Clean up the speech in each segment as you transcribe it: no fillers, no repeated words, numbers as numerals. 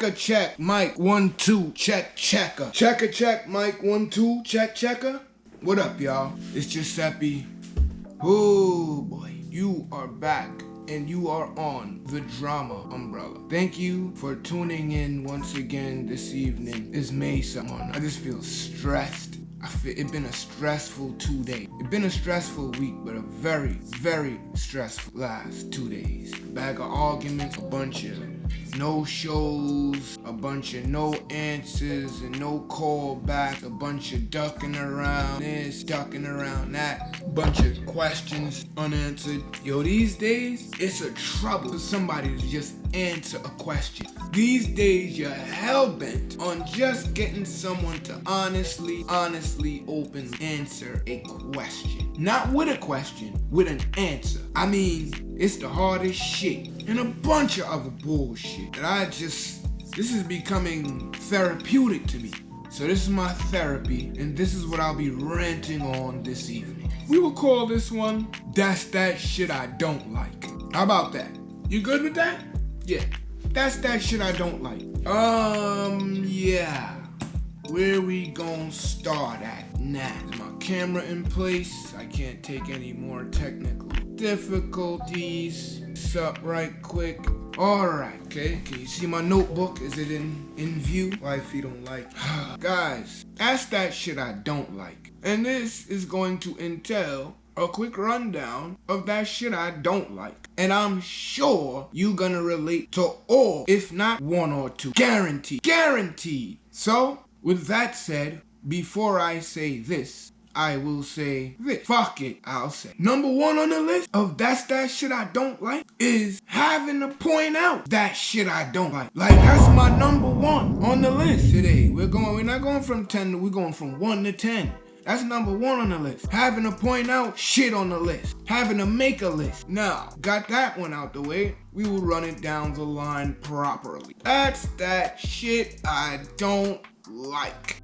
check, mic 1 2, checker. Check, mic 1 2, checker. What up, y'all? It's Giuseppe. Oh boy, you are back and you are on the drama umbrella. Thank you for tuning in once again this evening. It's May someone. I just feel stressed. It's been a stressful 2 days. It's been a stressful week, but a very, very stressful last 2 days. Bag of arguments, a bunch of no shows, a bunch of no answers and no callbacks, a bunch of ducking around this, ducking around that, bunch of questions unanswered. Yo, these days, it's a trouble for somebody to just answer a question. These days, you're hell-bent on just getting someone to honestly, open answer a question. Not with a question, with an answer. I mean, it's the hardest shit. And a bunch of other bullshit that this is becoming therapeutic to me. So this is my therapy, and this is what I'll be ranting on this evening. We will call this one, That's That Shit I Don't Like. How about that? You good with that? Yeah. That's that shit I don't like. Yeah. Where we gonna start at now? Is my camera in place? I can't take any more technical difficulties. Sup right quick. Alright, okay. Can you see my notebook? Is it in view? Why if you don't like? Guys, that's that shit I don't like. And this is going to entail a quick rundown of that shit I don't like. And I'm sure you gonna relate to all, if not one or two. Guaranteed. So, with that said, before I say this, I will say this. Fuck it, I'll say. Number one on the list of that's that shit I don't like is having to point out that shit I don't like. Like, that's my number one on the list today. We're not going from 10 we're going from 1 to 10. That's number one on the list. Having to point out shit on the list. Having to make a list. Now, got that one out the way. We will run it down the line properly. That's that shit I don't like.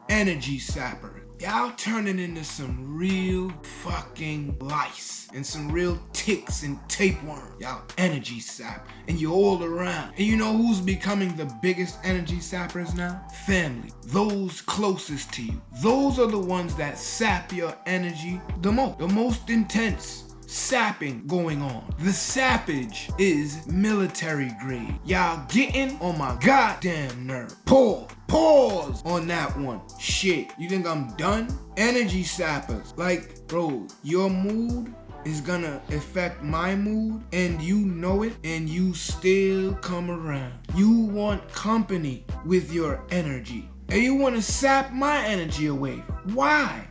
Energy sapper. Y'all turning into some real fucking lice and some real ticks and tapeworm. Y'all energy sap, and you're all around. And you know who's becoming the biggest energy sappers now? Family. Those closest to you. Those are the ones that sap your energy the most intense sapping going on. The sappage is military grade. Y'all getting on my goddamn nerve. Pause on that one. Shit, you think I'm done? Energy sappers. Like, bro, your mood is gonna affect my mood, and you know it, and you still come around. You want company with your energy, and you want to sap my energy away. Why?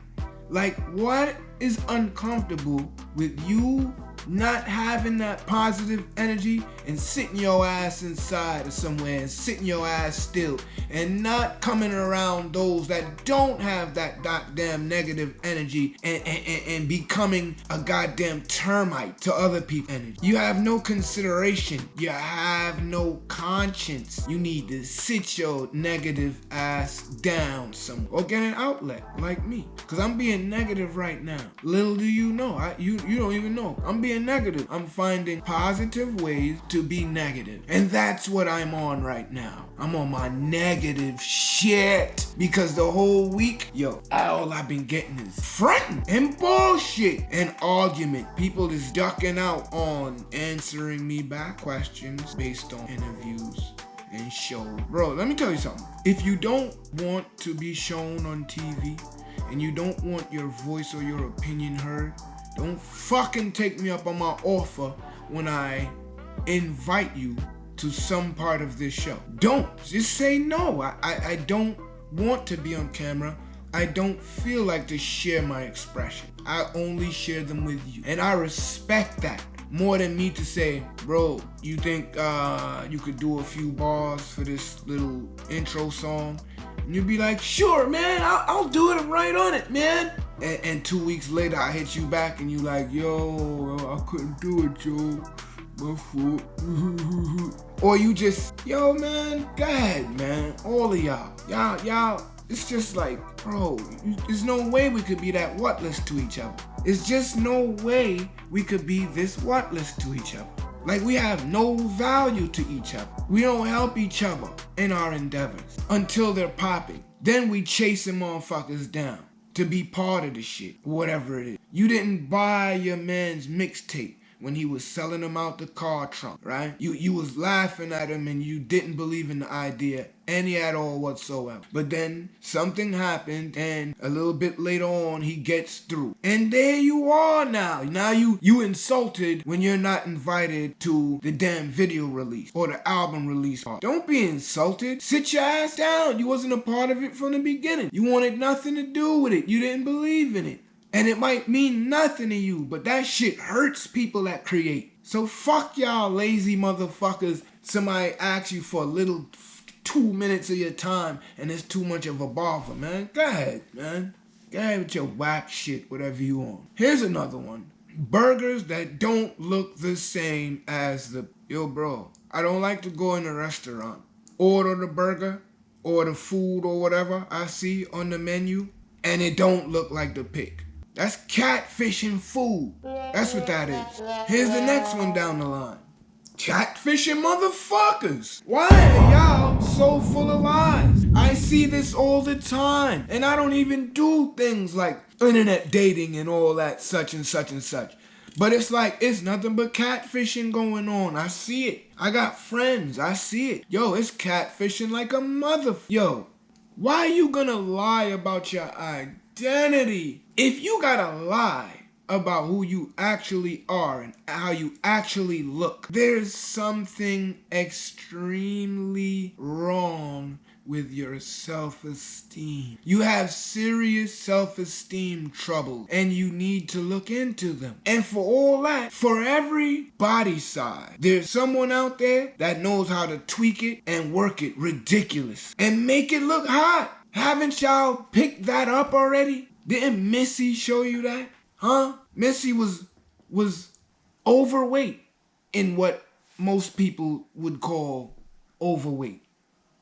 Like, what is uncomfortable with you not having that positive energy and sitting your ass inside or somewhere and sitting your ass still and not coming around those that don't have that goddamn negative energy and becoming a goddamn termite to other people's energy? You have no consideration. You have no conscience. You need to sit your negative ass down somewhere or get an outlet like me, because I'm being negative right now. Little do you know, you don't even know. I'm being negative. I'm finding positive ways to be negative. And that's what I'm on right now. I'm on my negative shit. Because the whole week, all I've been getting is fronting and bullshit and argument. People is ducking out on answering me back questions based on interviews and shows. Bro, let me tell you something. If you don't want to be shown on TV and you don't want your voice or your opinion heard, don't fucking take me up on my offer when I invite you to some part of this show. Don't. Just say no. I don't want to be on camera. I don't feel like to share my expression. I only share them with you. And I respect that more than me to say, bro, you think you could do a few bars for this little intro song? And you'd be like, sure, man, I'll do it. I'm right on it, man. And 2 weeks later, I hit you back and you like, yo, I couldn't do it, Joe. My fault. Or you just, yo, man, go ahead, man. All of y'all, it's just like, bro, there's no way we could be that whatless to each other. It's just no way we could be this whatless to each other. Like we have no value to each other. We don't help each other in our endeavors until they're popping. Then we chasing motherfuckers down to be part of the shit, whatever it is. You didn't buy your man's mixtape when he was selling them out the car trunk, right? You was laughing at him and you didn't believe in the idea any at all whatsoever. But then something happened and a little bit later on he gets through. And there you are now. Now you insulted when you're not invited to the damn video release or the album release part. Don't be insulted. Sit your ass down. You wasn't a part of it from the beginning. You wanted nothing to do with it. You didn't believe in it. And it might mean nothing to you, but that shit hurts people that create. So fuck y'all lazy motherfuckers. Somebody asks you for a little 2 minutes of your time and it's too much of a bother, man. Go ahead, man. Go ahead with your whack shit, whatever you want. Here's another one. Burgers that don't look the same as the... Yo, bro, I don't like to go in a restaurant. Order the burger or the food or whatever I see on the menu and it don't look like the pic. That's catfishing food. That's what that is. Here's the next one down the line. Catfishing motherfuckers. Why are y'all so full of lies? I see this all the time. And I don't even do things like internet dating and all that such and such and such. But it's like, it's nothing but catfishing going on. I see it. I got friends. I see it. Yo, it's catfishing like a Yo, why are you gonna lie about your identity? If you gotta lie about who you actually are and how you actually look, there's something extremely wrong with your self-esteem. You have serious self-esteem trouble and you need to look into them. And for all that, for every body size, there's someone out there that knows how to tweak it and work it ridiculous and make it look hot. Haven't y'all picked that up already? Didn't Missy show you that? Huh? Missy was overweight in what most people would call overweight.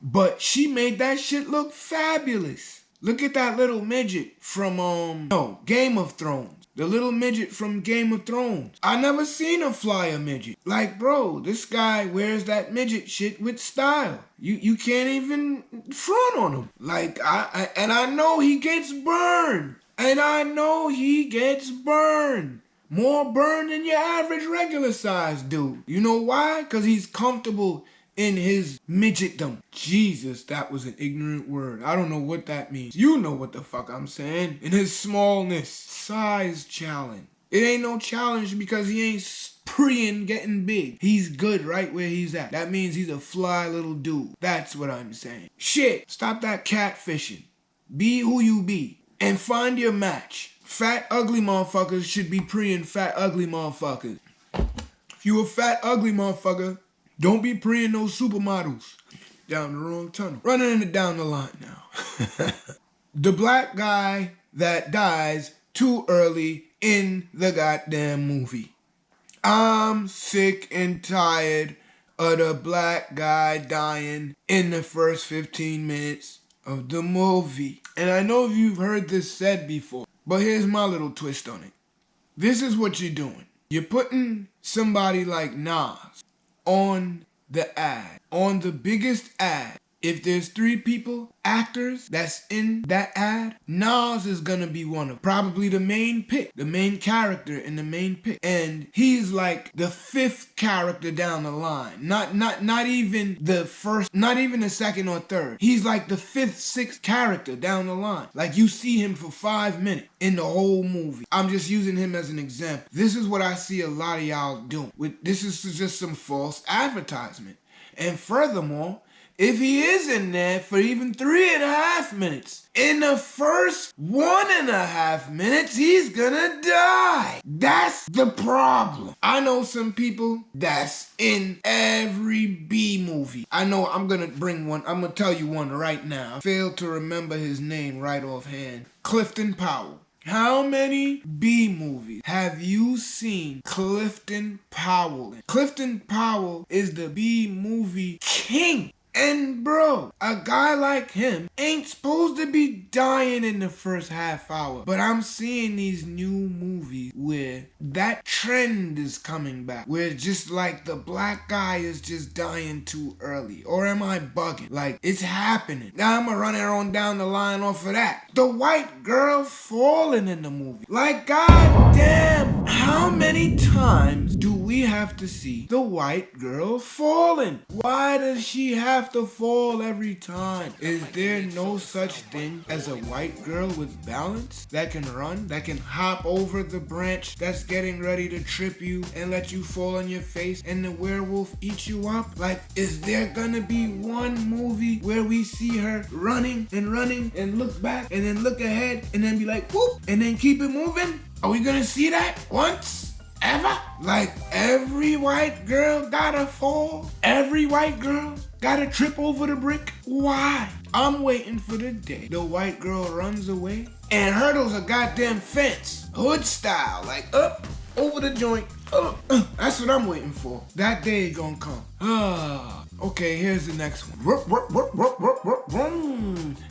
But she made that shit look fabulous. Look at that little midget from, Game of Thrones. The little midget from Game of Thrones. I never seen a flyer midget. Like, bro, this guy wears that midget shit with style. You can't even front on him. Like, I know he gets burned. And I know he gets burned. More burned than your average regular size dude. You know why? Because he's comfortable in his midgetdom. Jesus, that was an ignorant word. I don't know what that means. You know what the fuck I'm saying. In his smallness. Size challenge. It ain't no challenge because he ain't preying getting big. He's good right where he's at. That means he's a fly little dude. That's what I'm saying. Shit, stop that catfishing. Be who you be. And find your match. Fat, ugly motherfuckers should be preying fat, ugly motherfuckers. If you a fat, ugly motherfucker, don't be preying those supermodels. Down the wrong tunnel. Running it down the line now. The black guy that dies too early in the goddamn movie. I'm sick and tired of the black guy dying in the first 15 minutes of the movie. And I know you've heard this said before, but here's my little twist on it. This is what you're doing. You're putting somebody like Nas on the ad, on the biggest ad. If there's 3 people, actors, that's in that ad, Nas is gonna be one of them. Probably the main pick, the main character in the main pick. And he's like the 5th character down the line. Not even the first, not even the 2nd or 3rd. He's like the 5th, 6th character down the line. Like you see him for 5 minutes in the whole movie. I'm just using him as an example. This is what I see a lot of y'all doing. This is just some false advertisement. And furthermore, if he is in there for even 3.5 minutes, in the first 1.5 minutes, he's gonna die. That's the problem. I know some people that's in every B movie. I know I'm gonna bring one. I'm gonna tell you one right now. I failed to remember his name right offhand. Clifton Powell. How many B movies have you seen Clifton Powell in? Clifton Powell is the B movie king. And bro, a guy like him ain't supposed to be dying in the first half hour. But I'm seeing these new movies where that trend is coming back. Where just like the black guy is just dying too early. Or am I bugging? Like, it's happening. Now I'm gonna run it on down the line off of that. The white girl falling in the movie. Like, goddamn, how many times do we have to see the white girl falling? Why does she have to fall every time? Is there no such thing as a white girl with balance that can run, that can hop over the branch that's getting ready to trip you and let you fall on your face and the werewolf eat you up? Like, is there gonna be one movie where we see her running and look back and then look ahead and then be like, whoop, and then keep it moving? Are we gonna see that once? Ever? Like, every white girl gotta fall? Every white girl gotta trip over the brick? Why? I'm waiting for the day the white girl runs away and hurdles a goddamn fence, hood style, like up over the joint. That's what I'm waiting for. That day gonna come. Okay, here's the next one.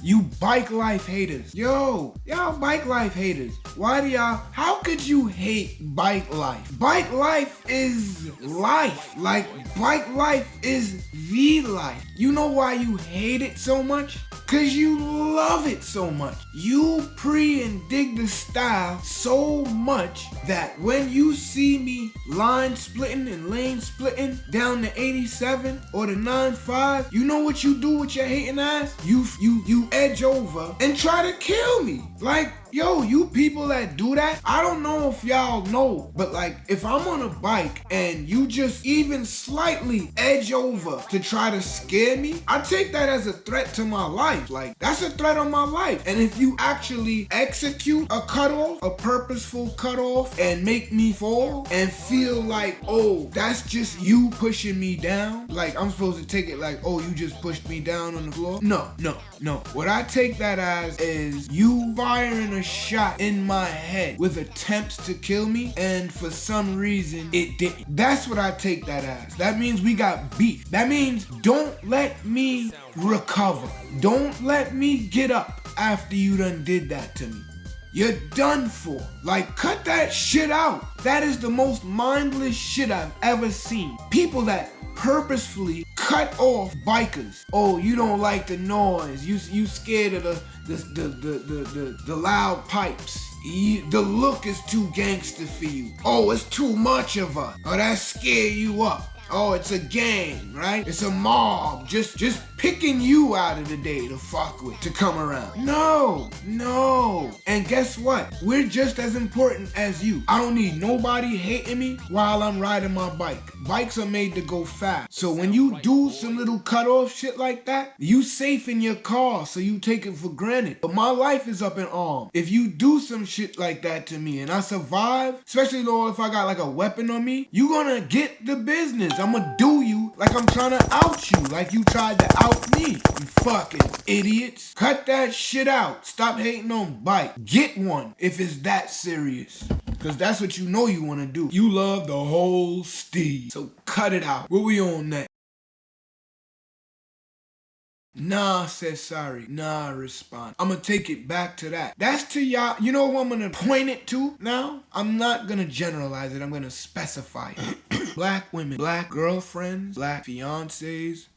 You bike life haters. Y'all bike life haters. Why do y'all, how could you hate bike life? Bike life is life. Like, bike life is the life. You know why you hate it so much? Cause you love it so much. You pre and dig the style so much that when you see me line splitting and lane splitting down the 87 or the 95, you know what you do with your hating ass? You edge over and try to kill me. Like, yo, you people that do that, I don't know if y'all know, but like, if I'm on a bike and you just even slightly edge over to try to scare me, I take that as a threat to my life. Like, that's a threat on my life. And if you actually execute a cutoff, a purposeful cutoff, and make me fall and feel like, oh, that's just you pushing me down, like I'm supposed to take it like, oh, you just pushed me down on the floor? No. What I take that as is you firing a shot in my head with attempts to kill me, and for some reason it didn't. That's what I take that as. That means we got beef. That means don't let me recover. Don't let me get up after you done did that to me. You're done for. Like, cut that shit out. That is the most mindless shit I've ever seen. People that purposefully cut off bikers. Oh, you don't like the noise. You scared of the loud pipes. The look is too gangster for you. Oh, it's too much of us. Oh, that scare you up. Oh, it's a gang, right? It's a mob just picking you out of the day to fuck with, to come around. No. And guess what? We're just as important as you. I don't need nobody hating me while I'm riding my bike. Bikes are made to go fast. So when you do some little cutoff shit like that, you safe in your car, so you take it for granted. But my life is up in arms. If you do some shit like that to me and I survive, especially though if I got like a weapon on me, you gonna get the business. I'm gonna do you like I'm trying to out you, like you tried to out me. You fucking idiots. Cut that shit out. Stop hating on bike. Get one if it's that serious. Cause that's what you know you wanna do. You love the whole steed. So cut it out. What we on next? Nah says sorry. Nah respond. I'm gonna take it back to that. That's to y'all. You know what I'm gonna point it to now? I'm not gonna generalize it. I'm gonna specify it. Black women, black girlfriends, black fiancés,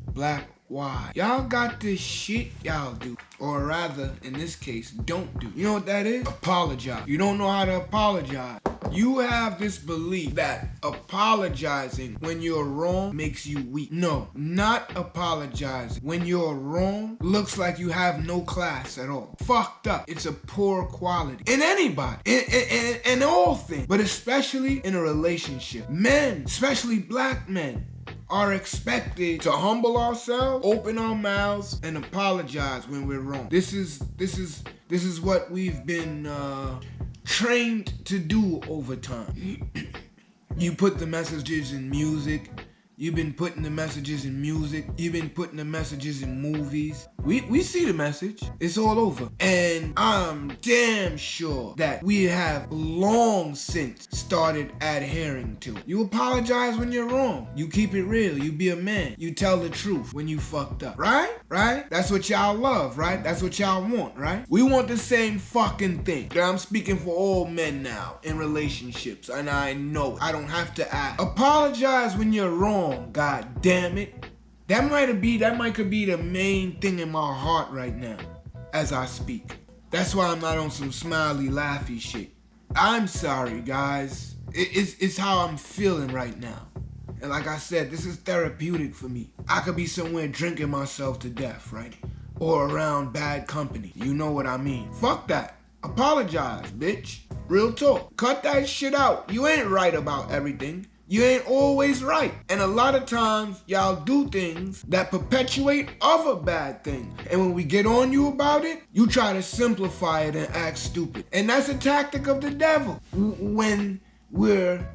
black wives. Y'all got this shit y'all do. Or rather, in this case, don't do. You know what that is? Apologize. You don't know how to apologize. You have this belief that apologizing when you're wrong makes you weak. No, not apologizing when you're wrong looks like you have no class at all. Fucked up. It's a poor quality. In anybody. In all things. But especially in a relationship. Men, especially black men, are expected to humble ourselves, open our mouths, and apologize when we're wrong. This is what we've been trained to do over time. You put the messages in music, You've been putting the messages in music. You've been putting the messages in movies. We see the message. It's all over. And I'm damn sure that we have long since started adhering to it. You apologize when you're wrong. You keep it real. You be a man. You tell the truth when you fucked up. Right? Right? That's what y'all love, right? That's what y'all want, right? We want the same fucking thing. I'm speaking for all men now in relationships, and I know I don't have to ask. Apologize when you're wrong, god damn it. That might be the main thing in my heart right now as I speak. That's why I'm not on some smiley laughy shit. I'm sorry, guys. It's how I'm feeling right now. And like I said, this is therapeutic for me. I could be somewhere drinking myself to death, right? Or around bad company. You know what I mean. Fuck that. Apologize, bitch. Real talk. Cut that shit out. You ain't right about everything. You ain't always right. And a lot of times, y'all do things that perpetuate other bad things. And when we get on you about it, you try to simplify it and act stupid. And that's a tactic of the devil. When we're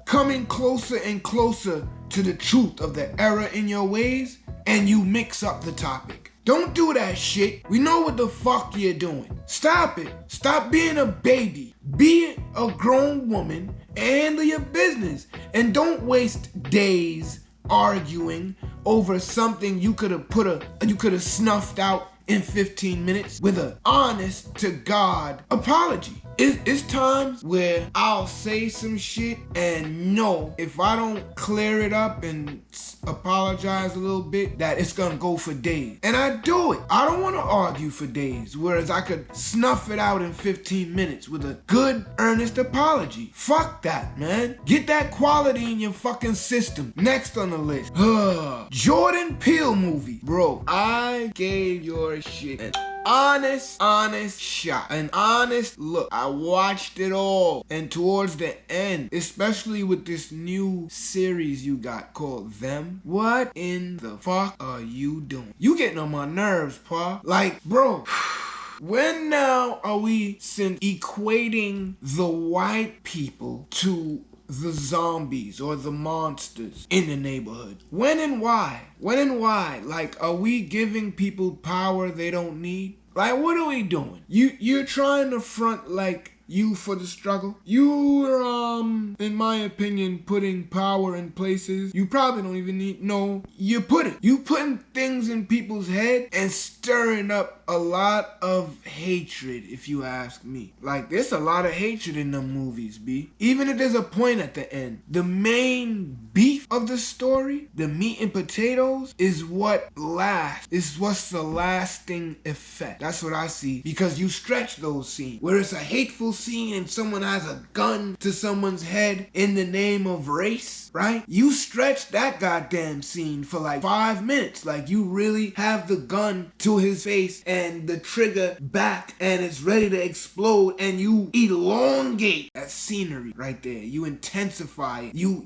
coming closer and closer to the truth of the error in your ways, and you mix up the topic. Don't do that shit. We know what the fuck you're doing. Stop it. Stop being a baby. Be a grown woman and handle your business. And don't waste days arguing over something you could have snuffed out in 15 minutes with an honest to God apology. It's times where I'll say some shit and know if I don't clear it up and apologize a little bit, that it's gonna go for days. And I do it. I don't want to argue for days, whereas I could snuff it out in 15 minutes with a good, earnest apology. Fuck that, man. Get that quality in your fucking system. Next on the list. Jordan Peele movie. Bro, I gave your shit an honest shot, an honest look. I watched it all, and towards the end, especially with this new series you got called Them, what in the fuck are you doing? You getting on my nerves, pa. Like, bro, when now are we equating the white people to the zombies or the monsters in the neighborhood? When and why? When and why? Like, are we giving people power they don't need? Like, what are we doing? You're trying to front like you for the struggle. You're, in my opinion, putting power in places you probably don't even need. No, you putting things in people's head and stirring up a lot of hatred, if you ask me. Like, there's a lot of hatred in them movies, B. Even if there's a point at the end, the main beef of the story, the meat and potatoes, is what lasts. Is what's the lasting effect. That's what I see. Because you stretch those scenes. Where it's a hateful scene and someone has a gun to someone's head in the name of race, right? You stretch that goddamn scene for like 5 minutes. Like, you really have the gun to his face and the trigger back and it's ready to explode, and you elongate that scenery right there. You intensify it. You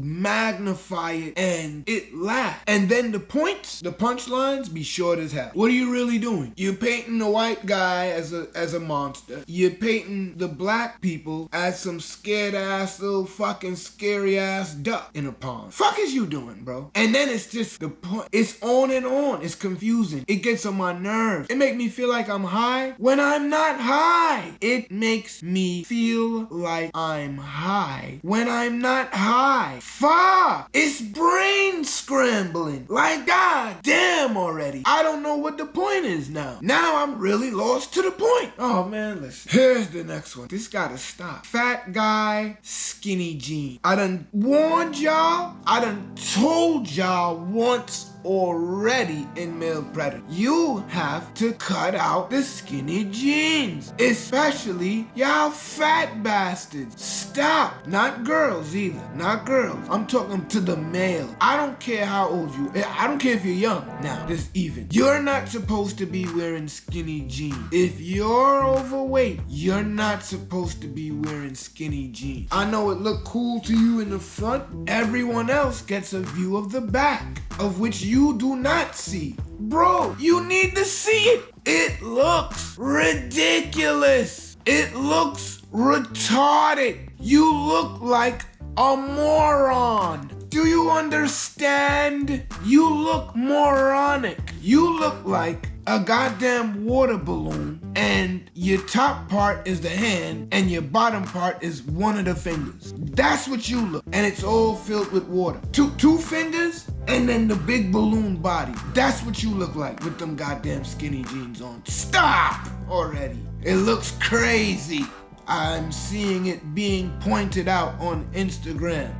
magnify it, and it lasts. And then the punchlines be short as hell. What are you really doing? You're painting the white guy as a monster. You're painting the black people as some scared ass little fucking scary ass duck in a pond. Fuck is you doing, bro? And then it's just the point. It's on and on. It's confusing. It gets on my nerves. It makes me feel like I'm high when I'm not high. It makes me feel like I'm high when I'm not high. Fuck! It's brain scrambling. Like, god damn already. I don't know what the point is now. Now I'm really lost to the point. Oh man, listen. Here's the next one. This gotta stop. Fat guy, skinny jeans. I done warned y'all. I done told y'all once already in Male Predator. You have to cut out the skinny jeans. Especially y'all fat bastards. Stop. Not girls either. Not girls. I'm talking to the male. I don't care how old you are. I don't care if you're young now. This even. You're not supposed to be wearing skinny jeans. If you're overweight, you're not supposed to be wearing skinny jeans. I know it look cool to you in the front. Everyone else gets a view of the back, of which you do not see. Bro, you need to see it. It looks ridiculous. It looks retarded. You look like a moron. Do you understand? You look moronic. You look like a goddamn water balloon, and your top part is the hand and your bottom part is one of the fingers. That's what you look, and it's all filled with water. Two fingers and then the big balloon body. That's what you look like with them goddamn skinny jeans on. Stop already. It looks crazy. I'm seeing it being pointed out on Instagram.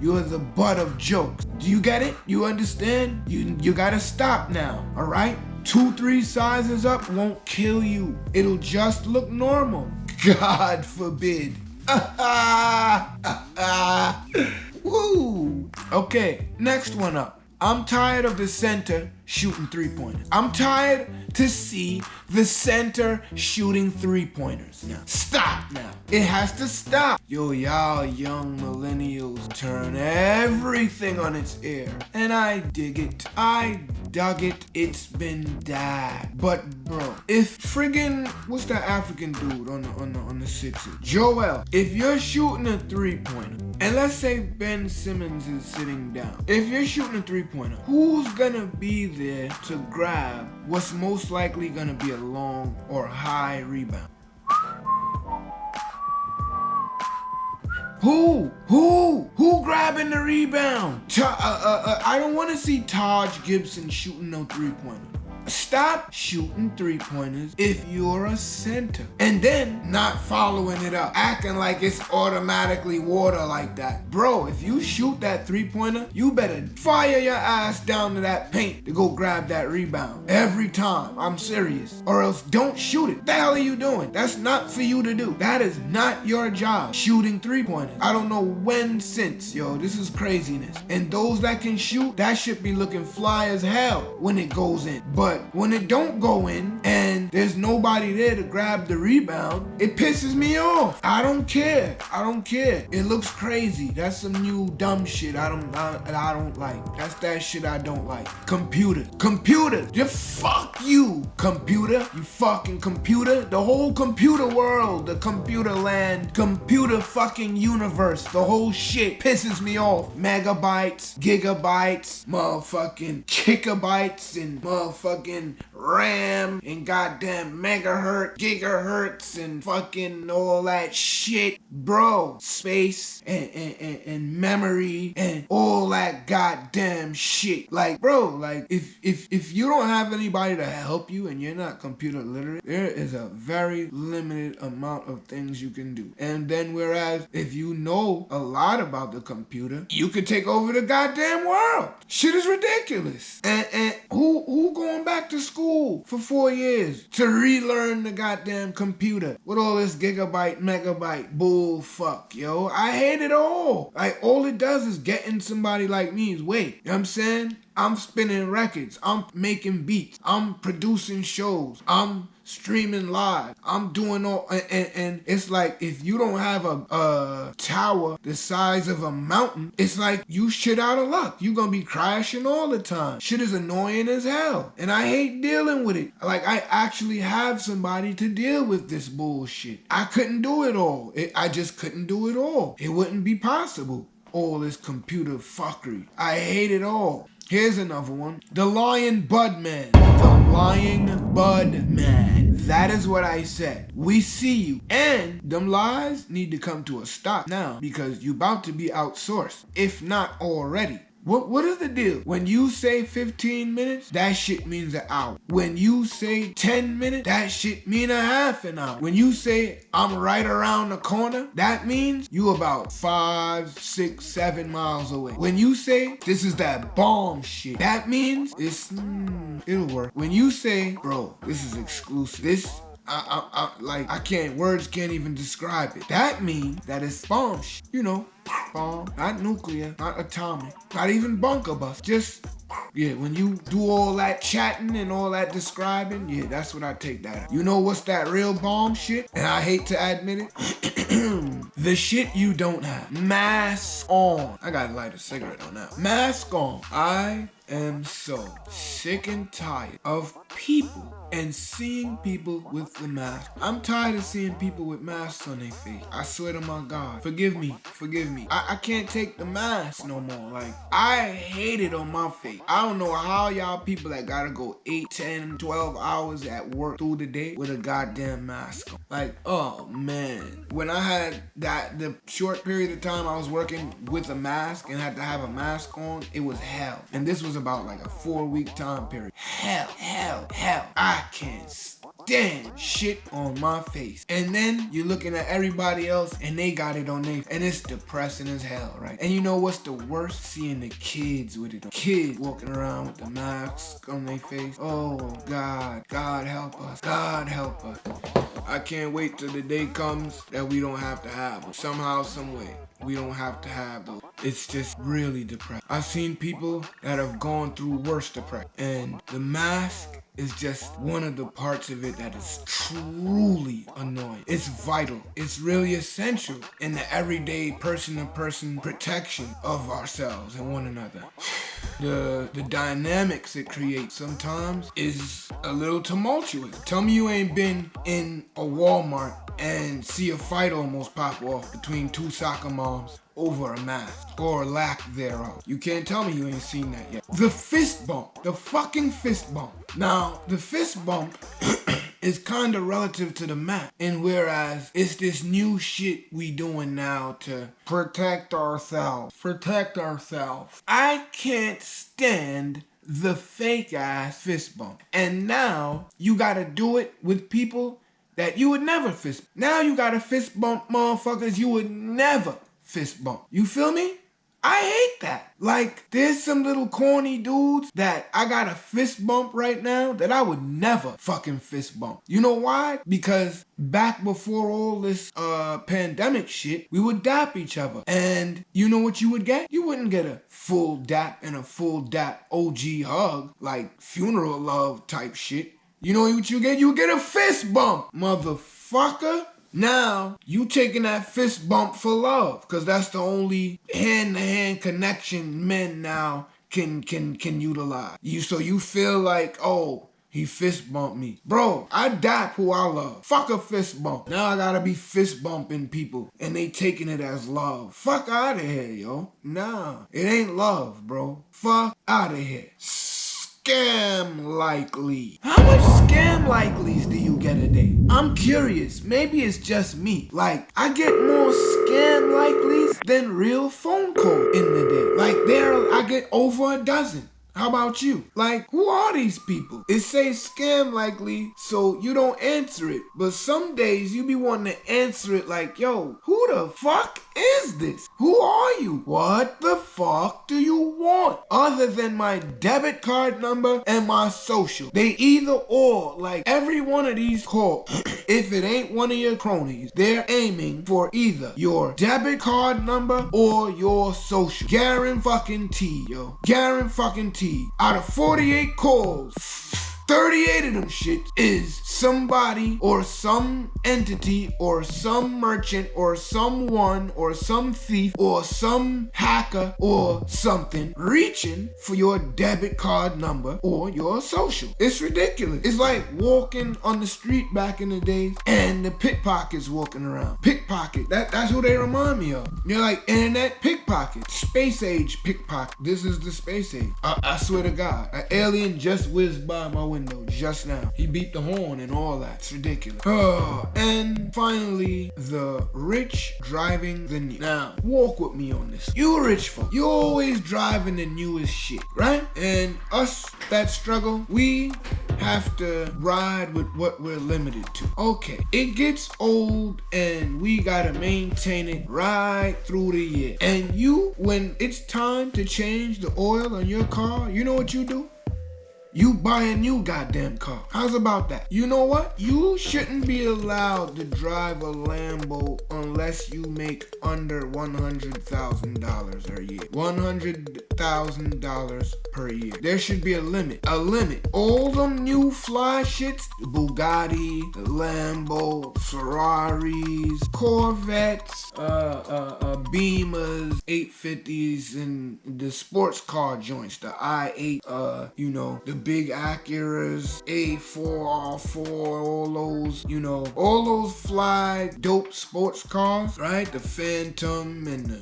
You're the butt of jokes. Do you get it? You understand? You gotta stop now, all right? 2-3 sizes up won't kill you. It'll just look normal. God forbid. Woo. Okay, next one up. I'm tired of the center shooting 3-pointers. I'm tired to see the center shooting 3-pointers. Now, stop now. It has to stop. Yo, y'all young millennials turn everything on its ear. And I dig it. I dug it. It's been that. But bro, if friggin' what's that African dude on the Sixers? Joel, if you're shooting a 3-pointer, and let's say Ben Simmons is sitting down. If you're shooting a 3-pointer, who's gonna be there to grab what's most likely gonna be a long or high rebound? Who grabbing the rebound? I don't want to see Taj Gibson shooting no 3-pointer. Stop shooting 3-pointers if you're a center. And then not following it up. Acting like it's automatically water like that. Bro, if you shoot that 3-pointer, you better fire your ass down to that paint to go grab that rebound. Every time. I'm serious. Or else don't shoot it. What the hell are you doing? That's not for you to do. That is not your job. Shooting 3-pointers. I don't know when since. Yo, this is craziness. And those that can shoot, that should be looking fly as hell when it goes in. But when it don't go in and there's nobody there to grab the rebound, it pisses me off. I don't care. I don't care. It looks crazy. That's some new dumb shit I don't like. That's that shit I don't like. Computer. Just fuck you, computer. You fucking computer. The whole computer world, the computer land, computer fucking universe, the whole shit pisses me off. Megabytes, gigabytes, motherfucking gigabytes, and motherfucking RAM and goddamn megahertz, gigahertz, and fucking all that shit, bro. Space and memory and all that goddamn shit. Like, bro, like if you don't have anybody to help you and you're not computer literate, there is a very limited amount of things you can do. And then whereas if you know a lot about the computer, you could take over the goddamn world. Shit is ridiculous. And who going back to school for 4 years to relearn the goddamn computer with all this gigabyte, megabyte bull fuck, yo? I hate it all. Like, all it does is get in somebody like me's way. You know what I'm saying? I'm spinning records. I'm making beats. I'm producing shows. I'm streaming live. I'm doing all, and it's like if you don't have a tower the size of a mountain, it's like you shit out of luck. You gonna be crashing all the time. Shit is annoying as hell, and I hate dealing with it. Like, I actually have somebody to deal with this bullshit. I couldn't do it all. I just couldn't do it all. It wouldn't be possible. All this computer fuckery. I hate it all. Here's another one. The Lying Bud Man. The Lying Bud Man. That is what I said. We see you. And them lies need to come to a stop now because you about to be outsourced, if not already. What is the deal? When you say 15 minutes, that shit means an hour. When you say 10 minutes, that shit mean a half an hour. When you say I'm right around the corner, that means you about 5, 6, 7 miles away. When you say this is that bomb shit, that means it'll work. When you say, bro, this is exclusive, this words can't even describe it. That means that it's bomb shit. You know, bomb, not nuclear, not atomic, not even bunker bust. Just, yeah, when you do all that chatting and all that describing, yeah, that's what I take that as. You know what's that real bomb shit? And I hate to admit it. The shit you don't have. Mask on. I gotta light a cigarette on that. Mask on. I am so sick and tired of people and seeing people with the mask. I'm tired of seeing people with masks on their face. I swear to my God. Forgive me. I can't take the mask no more. Like, I hate it on my face. I don't know how y'all people that gotta go 8, 10, 12 hours at work through the day with a goddamn mask on. Like, oh man. When I had the short period of time I was working with a mask and had to have a mask on, it was hell. And this was about like a 4-week time period. Hell. I can't stand shit on my face. And then you're looking at everybody else and they got it on their, and it's depressing as hell, right? And you know what's the worst? Seeing the kids with it. Kids walking around with the mask on their face. Oh God help us. God help us. I can't wait till the day comes that we don't have to have them. Somehow, some way, we don't have to have those. It's just really depressing. I've seen people that have gone through worse depression, and the mask is just one of the parts of it that is truly annoying. It's vital. It's really essential in the everyday person-to-person protection of ourselves and one another. The dynamics it creates sometimes is a little tumultuous. Tell me you ain't been in a Walmart and see a fight almost pop off between two soccer moms over a mask or lack thereof. You can't tell me you ain't seen that yet. The fist bump. The fucking fist bump. Now, the fist bump is kind of relative to the mask, and whereas it's this new shit we doing now to protect ourselves. I can't stand the fake ass fist bump. And now you gotta do it with people that you would never fist. Now you gotta fist bump motherfuckers you would never fist bump. You feel me? I hate that. Like, there's some little corny dudes that I got a fist bump right now that I would never fucking fist bump. You know why? Because back before all this pandemic shit, we would dap each other. And you know what you would get? You wouldn't get a full dap and a full dap OG hug, like funeral love type shit. You know what you get? You get a fist bump, motherfucker. Now, you taking that fist bump for love, because that's the only hand-to-hand connection men now can utilize. So you feel like, oh, he fist bumped me. Bro, I dap who I love. Fuck a fist bump. Now I gotta be fist bumping people, and they taking it as love. Fuck out of here, yo. Nah, it ain't love, bro. Fuck out of here. Scam likely. How much scam likelies do you get a day? I'm curious. Maybe it's just me. Like, I get more scam likelies than real phone call in the day. Like, I get over a dozen. How about you? Like, who are these people? It says scam likely, so you don't answer it. But some days you be wanting to answer it like, yo, who the fuck is this? Who are you? What the fuck do you want? Other than my debit card number and my social. They either or, like every one of these calls, if it ain't one of your cronies, they're aiming for either your debit card number or your social. Guarantee, yo. Guarantee. Out of 48 calls, 38 of them shit is somebody or some entity or some merchant or someone or some thief or some hacker or something reaching for your debit card number or your social. It's ridiculous. It's like walking on the street back in the days and the pickpockets walking around. Pickpocket. That's who they remind me of. You're like internet pickpocket. Space age pickpocket. This is the space age. I swear to God. An alien just whizzed by my window just now. He beat the horn and all that. It's ridiculous. Oh, and finally, the rich driving the new. Now, walk with me on this. You rich folk, you always driving the newest shit, right? And us that struggle, we have to ride with what we're limited to. Okay, it gets old and we gotta maintain it right through the year. And you, when it's time to change the oil on your car, you know what you do? you buy a new goddamn car. How's about that? You know what? You shouldn't be allowed to drive a Lambo unless you make under $100,000 a year. $100,000 per year. There should be a limit. A limit. All them new fly shits, the Bugatti, the Lambo, Ferraris, Corvettes, Beamers, 850s, and the sports car joints, the i8, the big Acuras, A4, R4, all those fly dope sports cars, right? The Phantom and the,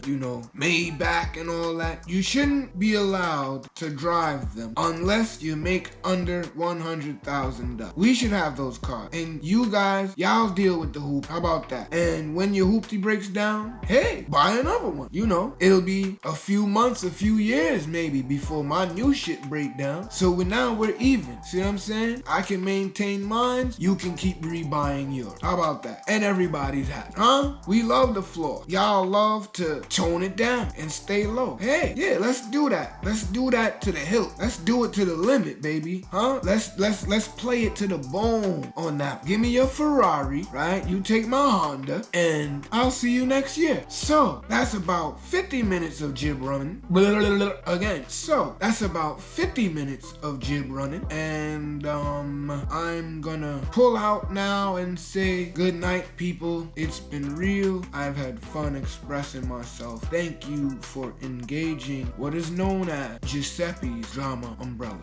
Maybach and all that. You shouldn't be allowed to drive them unless you make under $100,000. We should have those cars. And you guys, y'all deal with the hoop. How about that? And when your hoopty breaks down, hey, buy another one. It'll be a few months, a few years maybe before my new shit break down. So now we're even. See what I'm saying? I can maintain mine. You can keep rebuying yours. How about that? And everybody's happy. Huh? We love the floor. Y'all love to tone it down and stay low. Hey, yeah, let's do that. Let's do that to the hilt. Let's do it to the limit, baby. Huh? Let's play it to the bone on that. Give me your Ferrari, right? You take my Honda, and I'll see you next year. So that's about 50 minutes of jib running. Again. So that's about 50 minutes of jib running, and I'm gonna pull out now and say good night, people. It's been real. I've had fun expressing myself. Thank you for engaging what is known as Giuseppi'S Drama Umbrella.